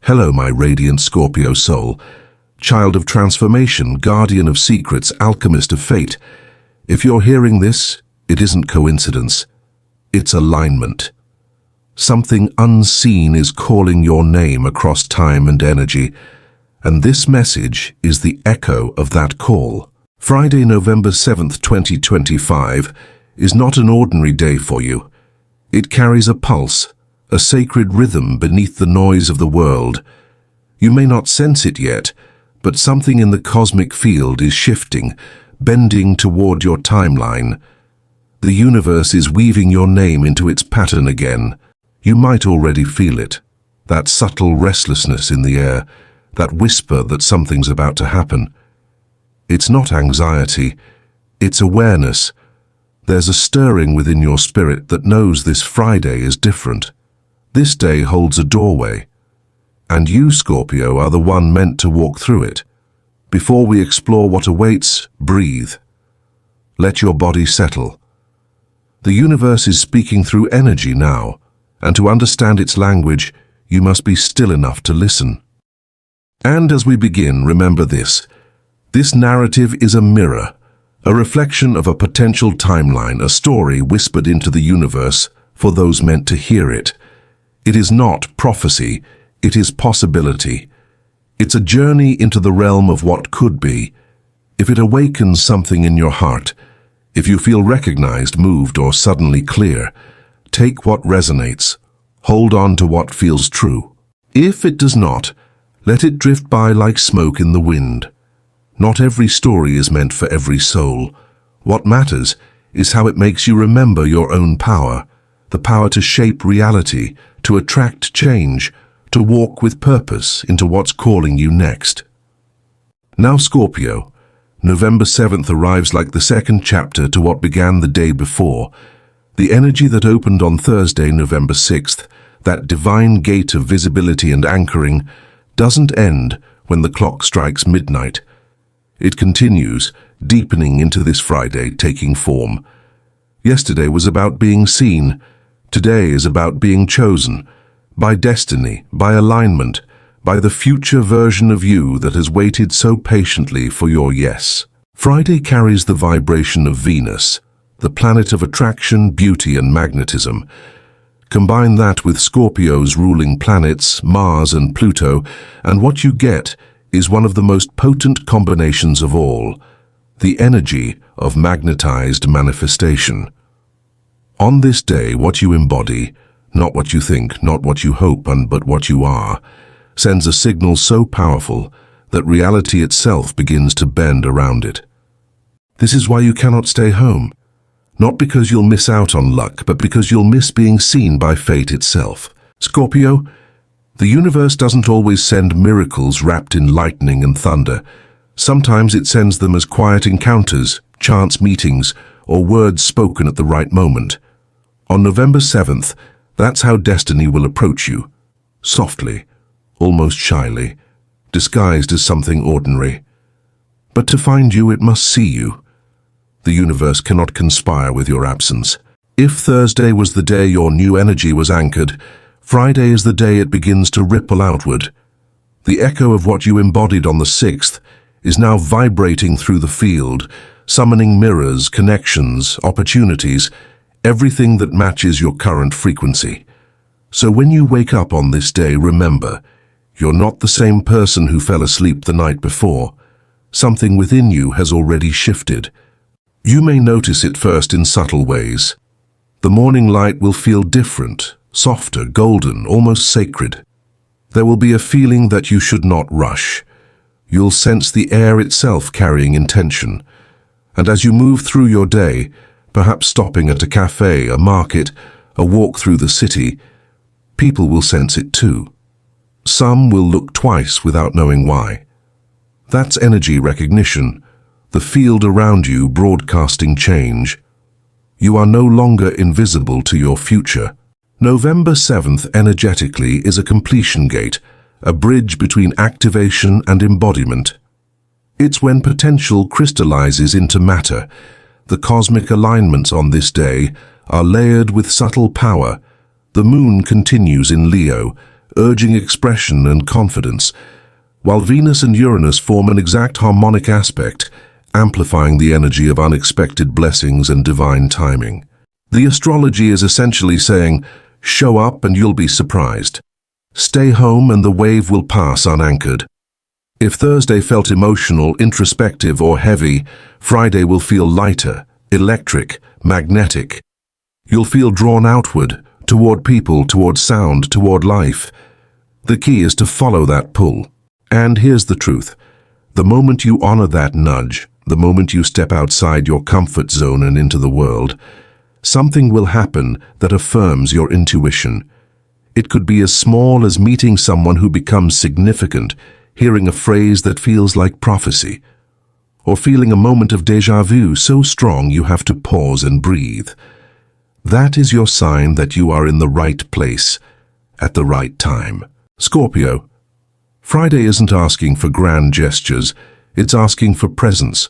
Hello, my radiant Scorpio soul, child of transformation, guardian of secrets, alchemist of fate. If you're hearing this, it isn't coincidence. It's alignment. Something unseen is calling your name across time and energy, and this message is the echo of that call. Friday, November 7th, 2025, is not an ordinary day for you. It carries a pulse, a sacred rhythm beneath the noise of the world. You may not sense it yet, but something in the cosmic field is shifting, bending toward your timeline. The universe is weaving your name into its pattern again. You might already feel it, that subtle restlessness in the air, that whisper that something's about to happen. It's not anxiety, it's awareness. There's a stirring within your spirit that knows this Friday is different. This day holds a doorway, and you, Scorpio, are the one meant to walk through it. Before we explore what awaits, breathe. Let your body settle. The universe is speaking through energy now, and to understand its language, you must be still enough to listen. And as we begin, remember this. This narrative is a mirror, a reflection of a potential timeline, a story whispered into the universe for those meant to hear it. It is not prophecy, it is possibility. It's a journey into the realm of what could be. If it awakens something in your heart, if you feel recognized, moved, or suddenly clear, take what resonates. Hold on to what feels true. If it does not, let it drift by like smoke in the wind. Not every story is meant for every soul. What matters is how it makes you remember your own power, the power to shape reality, to attract change, to walk with purpose into what's calling you next. Now, Scorpio, November 7th arrives like the second chapter to what began the day before. The energy that opened on Thursday, November 6th, that divine gate of visibility and anchoring, doesn't end when the clock strikes midnight. It continues, deepening into this Friday, taking form. Yesterday was about being seen. Today is about being chosen, by destiny, by alignment, by the future version of you that has waited so patiently for your yes. Friday carries the vibration of Venus, the planet of attraction, beauty, and magnetism. Combine that with Scorpio's ruling planets, Mars and Pluto, and what you get is one of the most potent combinations of all, the energy of magnetized manifestation. On this day, what you embody, not what you think, not what you hope, but what you are, sends a signal so powerful that reality itself begins to bend around it. This is why you cannot stay home. Not because you'll miss out on luck, but because you'll miss being seen by fate itself. Scorpio, the universe doesn't always send miracles wrapped in lightning and thunder. Sometimes it sends them as quiet encounters, chance meetings, or words spoken at the right moment. On November 7th, that's how destiny will approach you. Softly, almost shyly, disguised as something ordinary. But to find you, it must see you. The universe cannot conspire with your absence. If Thursday was the day your new energy was anchored, Friday is the day it begins to ripple outward. The echo of what you embodied on the 6th is now vibrating through the field, summoning mirrors, connections, opportunities, everything that matches your current frequency. So when you wake up on this day, remember, you're not the same person who fell asleep the night before. Something within you has already shifted. You may notice it first in subtle ways. The morning light will feel different, softer, golden, almost sacred. There will be a feeling that you should not rush. You'll sense the air itself carrying intention. And as you move through your day, perhaps stopping at a cafe, a market, a walk through the city, people will sense it too. Some will look twice without knowing why. That's energy recognition, the field around you broadcasting change. You are no longer invisible to your future. November 7th energetically is a completion gate, a bridge between activation and embodiment. It's when potential crystallizes into matter. The cosmic alignments on this day are layered with subtle power. The moon continues in Leo, urging expression and confidence, while Venus and Uranus form an exact harmonic aspect, amplifying the energy of unexpected blessings and divine timing. The astrology is essentially saying, show up and you'll be surprised. Stay home and the wave will pass unanchored. If Thursday felt emotional, introspective, or heavy, Friday will feel lighter, electric, magnetic. You'll feel drawn outward, toward people, toward sound, toward life. The key is to follow that pull. And here's the truth. The moment you honor that nudge, the moment you step outside your comfort zone and into the world, something will happen that affirms your intuition. It could be as small as meeting someone who becomes significant, hearing a phrase that feels like prophecy, or feeling a moment of déjà vu so strong you have to pause and breathe. That is your sign that you are in the right place, at the right time. Scorpio, Friday isn't asking for grand gestures, it's asking for presence.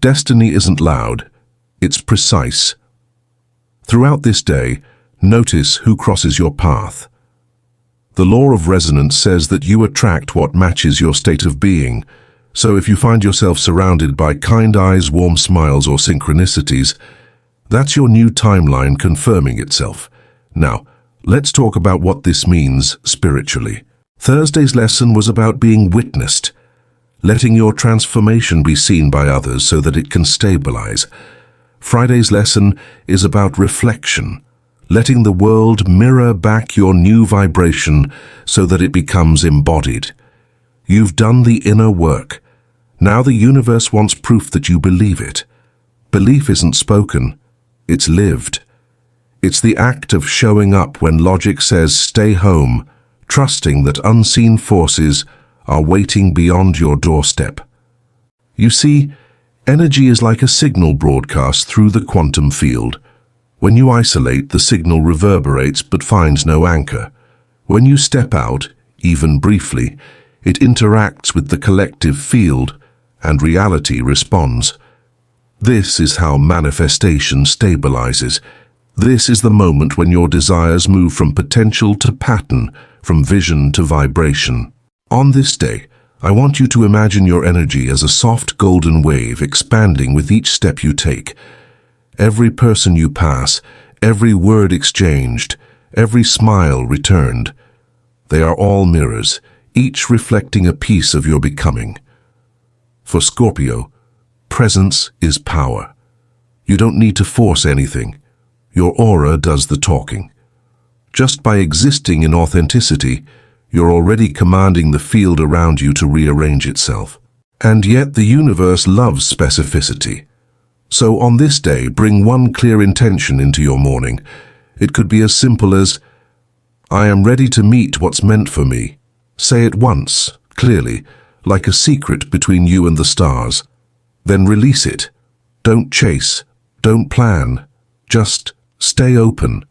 Destiny isn't loud, it's precise. Throughout this day, notice who crosses your path. The law of resonance says that you attract what matches your state of being, so if you find yourself surrounded by kind eyes, warm smiles, or synchronicities, that's your new timeline confirming itself. Now, let's talk about what this means spiritually. Thursday's lesson was about being witnessed, letting your transformation be seen by others so that it can stabilize. Friday's lesson is about reflection, letting the world mirror back your new vibration so that it becomes embodied. You've done the inner work. Now the universe wants proof that you believe it. Belief isn't spoken, it's lived. It's the act of showing up when logic says stay home, trusting that unseen forces are waiting beyond your doorstep. You see, energy is like a signal broadcast through the quantum field. When you isolate, the signal reverberates but finds no anchor. When you step out, even briefly, it interacts with the collective field, and reality responds. This is how manifestation stabilizes. This is the moment when your desires move from potential to pattern, from vision to vibration. On this day, I want you to imagine your energy as a soft golden wave expanding with each step you take. Every person you pass, every word exchanged, every smile returned. They are all mirrors, each reflecting a piece of your becoming. For Scorpio, presence is power. You don't need to force anything. Your aura does the talking. Just by existing in authenticity, you're already commanding the field around you to rearrange itself. And yet the universe loves specificity. So on this day, bring one clear intention into your morning. It could be as simple as, I am ready to meet what's meant for me. Say it once, clearly, like a secret between you and the stars. Then release it. Don't chase, don't plan, just stay open.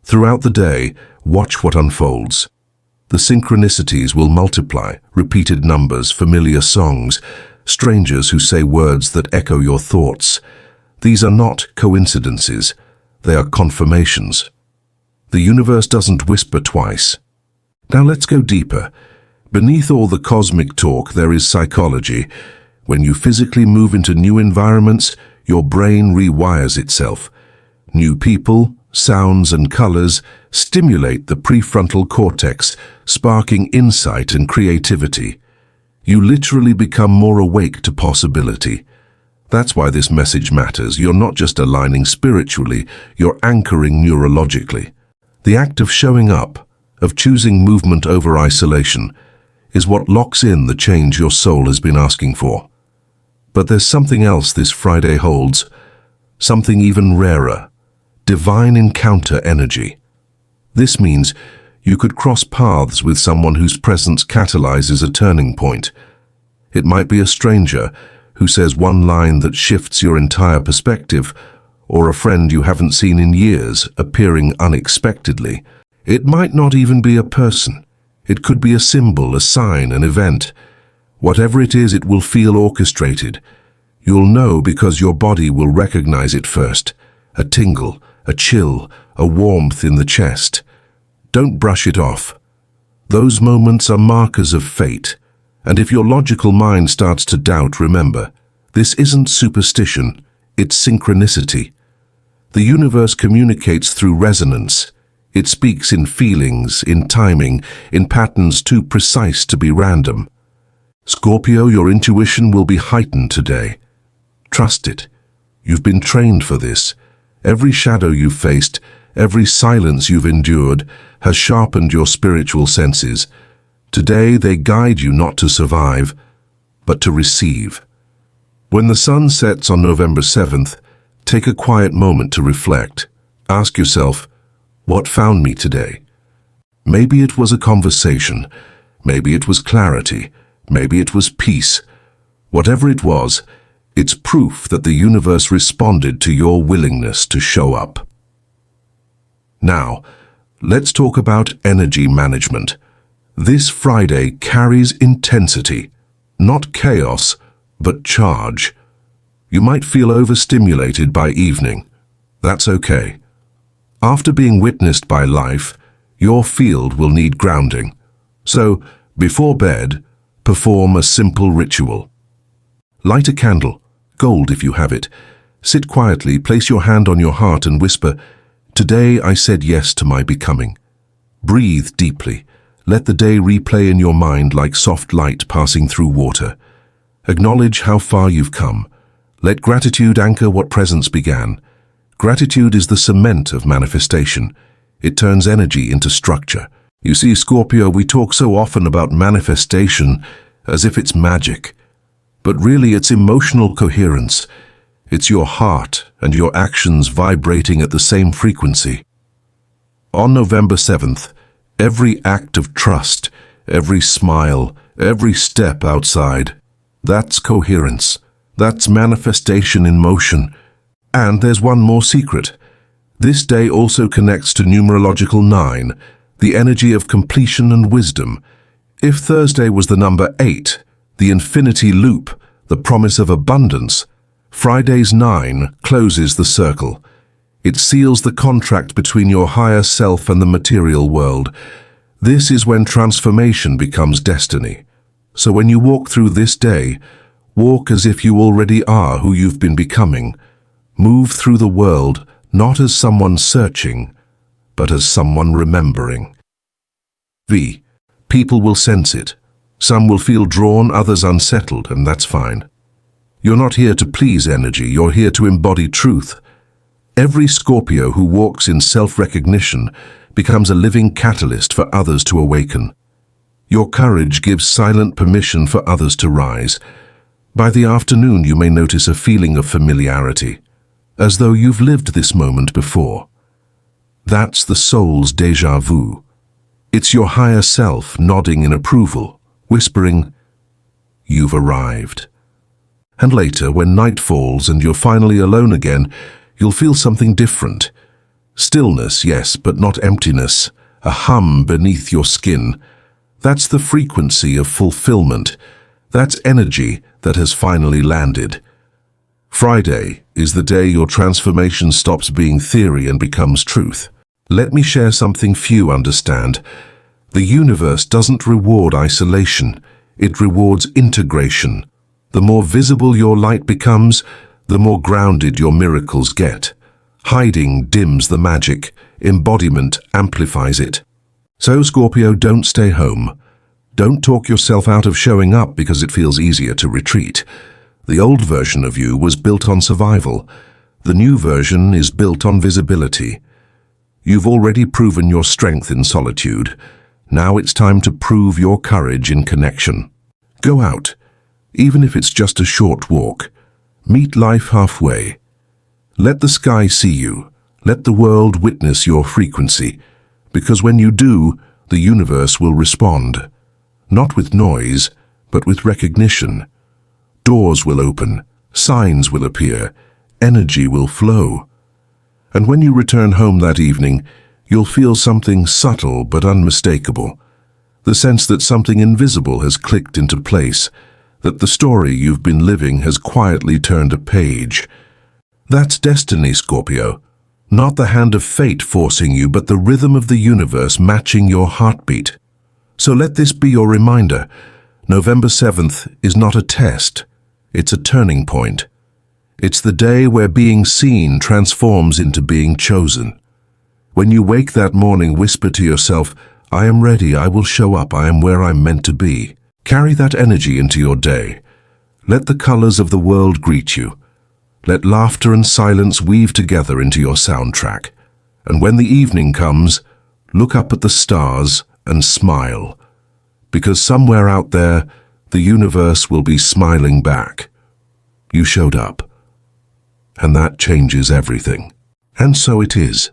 Throughout the day, watch what unfolds. The synchronicities will multiply, repeated numbers, familiar songs, strangers who say words that echo your thoughts. These are not coincidences, they are confirmations. The universe doesn't whisper twice. Now let's go deeper. Beneath all the cosmic talk, there is psychology. When you physically move into new environments, your brain rewires itself. New people, sounds, and colors stimulate the prefrontal cortex, sparking insight and creativity. You literally become more awake to possibility. That's why this message matters. You're not just aligning spiritually, you're anchoring neurologically. The act of showing up, of choosing movement over isolation, is what locks in the change your soul has been asking for. But there's something else this Friday holds, something even rarer, divine encounter energy. This means you could cross paths with someone whose presence catalyzes a turning point. It might be a stranger who says one line that shifts your entire perspective, or a friend you haven't seen in years appearing unexpectedly. It might not even be a person. It could be a symbol, a sign, an event. Whatever it is, it will feel orchestrated. You'll know because your body will recognize it first. A tingle, a chill, a warmth in the chest. Don't brush it off. Those moments are markers of fate, and if your logical mind starts to doubt, remember, this isn't superstition, it's synchronicity. The universe communicates through resonance. It speaks in feelings, in timing, in patterns too precise to be random. Scorpio, your intuition will be heightened today. Trust it. You've been trained for this. Every shadow you've faced, every silence you've endured, has sharpened your spiritual senses. Today they guide you not to survive, but to receive. When the sun sets on November 7th, take a quiet moment to reflect. Ask yourself, what found me today? Maybe it was a conversation, maybe it was clarity, maybe it was peace. Whatever it was, it's proof that the universe responded to your willingness to show up. Now, let's talk about energy management. This Friday carries intensity, not chaos, but charge. You might feel overstimulated by evening. That's okay. After being witnessed by life, your field will need grounding. So, before bed, perform a simple ritual. Light a candle, gold if you have it. Sit quietly, place your hand on your heart and whisper, "Today I said yes to my becoming." Breathe deeply. Let the day replay in your mind like soft light passing through water. Acknowledge how far you've come. Let gratitude anchor what presence began. Gratitude is the cement of manifestation. It turns energy into structure. You see, Scorpio, we talk so often about manifestation as if it's magic. But really it's emotional coherence. It's your heart and your actions vibrating at the same frequency. On November 7th, every act of trust, every smile, every step outside, that's coherence. That's manifestation in motion. And there's one more secret. This day also connects to numerological 9, the energy of completion and wisdom. If Thursday was the number 8, the infinity loop, the promise of abundance, Friday's 9 closes the circle. It seals the contract between your higher self and the material world. This is when transformation becomes destiny. So when you walk through this day, walk as if you already are who you've been becoming. Move through the world not as someone searching, but as someone remembering. People will sense it. Some will feel drawn, others unsettled, and that's fine. You're not here to please energy, you're here to embody truth. Every Scorpio who walks in self-recognition becomes a living catalyst for others to awaken. Your courage gives silent permission for others to rise. By the afternoon you may notice a feeling of familiarity, as though you've lived this moment before. That's the soul's déjà vu. It's your higher self nodding in approval, whispering, "You've arrived." And later, when night falls and you're finally alone again, you'll feel something different. Stillness, yes, but not emptiness. A hum beneath your skin. That's the frequency of fulfillment. That's energy that has finally landed. Friday is the day your transformation stops being theory and becomes truth. Let me share something few understand. The universe doesn't reward isolation. It rewards integration. The more visible your light becomes, the more grounded your miracles get. Hiding dims the magic. Embodiment amplifies it. So, Scorpio, don't stay home. Don't talk yourself out of showing up because it feels easier to retreat. The old version of you was built on survival. The new version is built on visibility. You've already proven your strength in solitude. Now it's time to prove your courage in connection. Go out, even if it's just a short walk. Meet life halfway. Let the sky see you. Let the world witness your frequency. Because when you do, the universe will respond. Not with noise, but with recognition. Doors will open, signs will appear, energy will flow. And when you return home that evening, you'll feel something subtle but unmistakable. The sense that something invisible has clicked into place, that the story you've been living has quietly turned a page. That's destiny, Scorpio. Not the hand of fate forcing you, but the rhythm of the universe matching your heartbeat. So let this be your reminder. November 7th is not a test. It's a turning point. It's the day where being seen transforms into being chosen. When you wake that morning, whisper to yourself, I am ready, I will show up, I am where I'm meant to be. Carry that energy into your day. Let the colors of the world greet you. Let laughter and silence weave together into your soundtrack. And when the evening comes, look up at the stars and smile. Because somewhere out there, the universe will be smiling back. You showed up. And that changes everything. And so it is.